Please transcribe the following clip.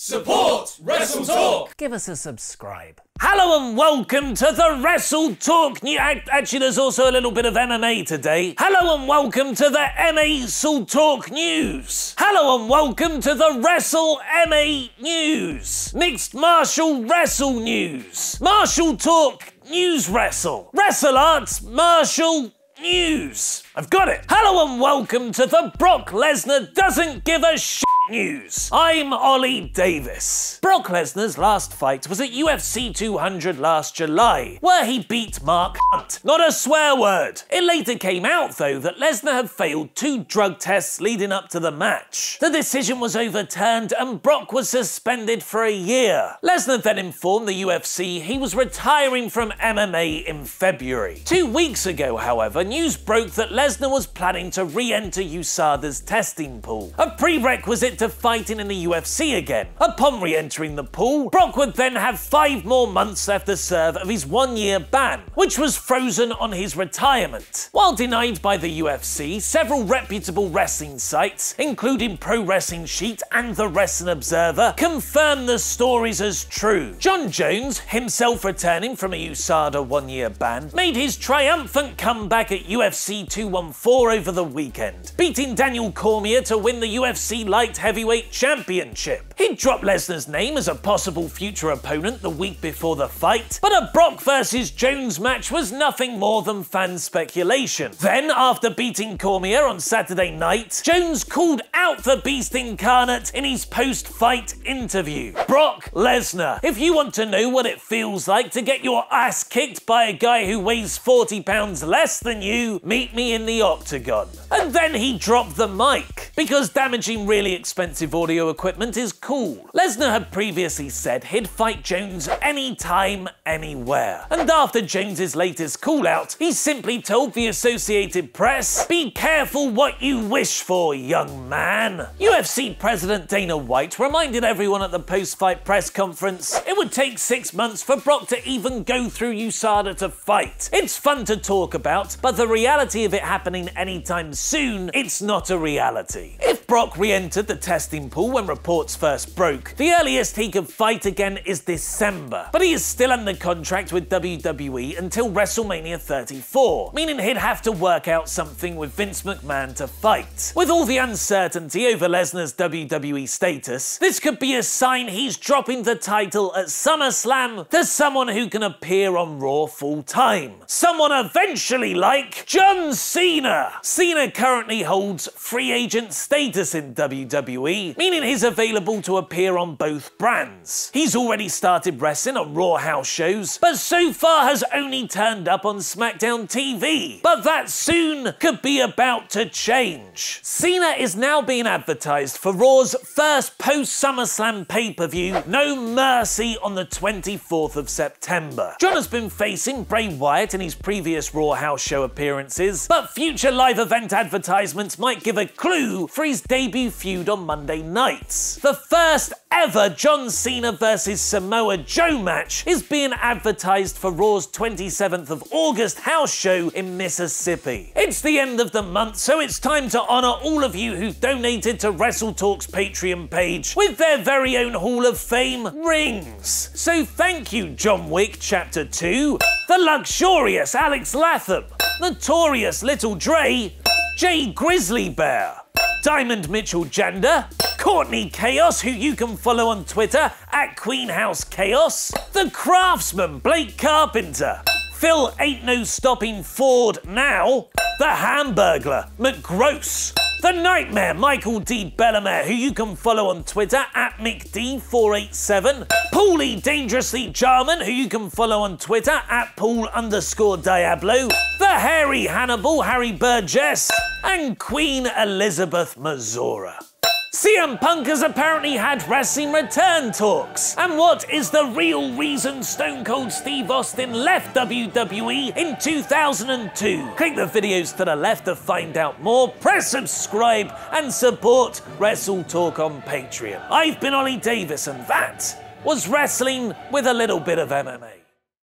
Support WrestleTalk! Give us a subscribe. Hello and welcome to the WrestleTalk News. Actually, there's also a little bit of MMA today. Hello and welcome to the WrestleTalk News. Hello and welcome to the MMA News. Mixed Martial Wrestle News. Martial Talk News Wrestle. Wrestle Arts Martial News. I've got it. Hello and welcome to the Brock Lesnar Doesn't Give a Shit News. I'm Ollie Davis. Brock Lesnar's last fight was at UFC 200 last July, where he beat Mark Hunt. Not a swear word. It later came out, though, that Lesnar had failed 2 drug tests leading up to the match. The decision was overturned and Brock was suspended for a year. Lesnar then informed the UFC he was retiring from MMA in February. 2 weeks ago, however, news broke that Lesnar was planning to re-enter USADA's testing pool, a prerequisite to fighting in the UFC again. Upon re-entering the pool, Brock would then have 5 more months left to serve of his 1-year ban, which was frozen on his retirement. While denied by the UFC, several reputable wrestling sites, including Pro Wrestling Sheet and the Wrestling Observer, confirmed the stories as true. Jon Jones, himself returning from a USADA 1-year ban, made his triumphant comeback at UFC 214 over the weekend, beating Daniel Cormier to win the UFC Light Heavyweight Championship. He dropped Lesnar's name as a possible future opponent the week before the fight, but a Brock vs Jones match was nothing more than fan speculation. Then, after beating Cormier on Saturday night, Jones called out the Beast Incarnate in his post-fight interview. Brock Lesnar, if you want to know what it feels like to get your ass kicked by a guy who weighs 40 pounds less than you, meet me in the octagon. And then he dropped the mic, because damaging really expensive audio equipment is cool. Lesnar had previously said he'd fight Jones anytime, anywhere. And after Jones's latest call-out, he simply told the Associated Press, "Be careful what you wish for, young man." UFC President Dana White reminded everyone at the post-fight press conference it would take 6 months for Brock to even go through USADA to fight. It's fun to talk about, but the reality of it happening anytime soon, it's not a reality. If Brock re-entered the testing pool when reports first broke, the earliest he could fight again is December, but he is still under contract with WWE until WrestleMania 34, meaning he'd have to work out something with Vince McMahon to fight. With all the uncertainty over Lesnar's WWE status, this could be a sign he's dropping the title at SummerSlam to someone who can appear on Raw full-time. Someone eventually like John Cena. Cena currently holds free agent status in WWE, meaning he's available to appear on both brands. He's already started wrestling on Raw house shows, but so far has only turned up on SmackDown TV. But that soon could be about to change. Cena is now being advertised for Raw's first post-SummerSlam pay-per-view, No Mercy, on the 24th of September. John has been facing Bray Wyatt in his previous Raw house show appearances, but future live event advertisements might give a clue for his debut feud on Monday nights. The first ever John Cena vs Samoa Joe match is being advertised for Raw's 27th of August house show in Mississippi. It's the end of the month, so it's time to honour all of you who've donated to WrestleTalk's Patreon page with their very own Hall of Fame rings. So thank you, John Wick Chapter 2, the luxurious Alex Latham, Notorious Little Dre, Jay Grizzly Bear, Diamond Mitchell Jander, Courtney Chaos, who you can follow on Twitter at QueenhouseChaos, The Craftsman Blake Carpenter, Phil Ain't No Stopping Ford Now, The Hamburglar McGross, The Nightmare Michael D. Bellamere, who you can follow on Twitter at McD487, Paulie Dangerously Jarman, who you can follow on Twitter at Paul_Diablo, The Hairy Hannibal Harry Burgess, and Queen Elizabeth Mazora. CM Punk has apparently had wrestling return talks. And what is the real reason Stone Cold Steve Austin left WWE in 2002? Click the videos to the left to find out more, press subscribe, and support WrestleTalk on Patreon. I've been Ollie Davis, and that was Wrestling with a Little Bit of MMA.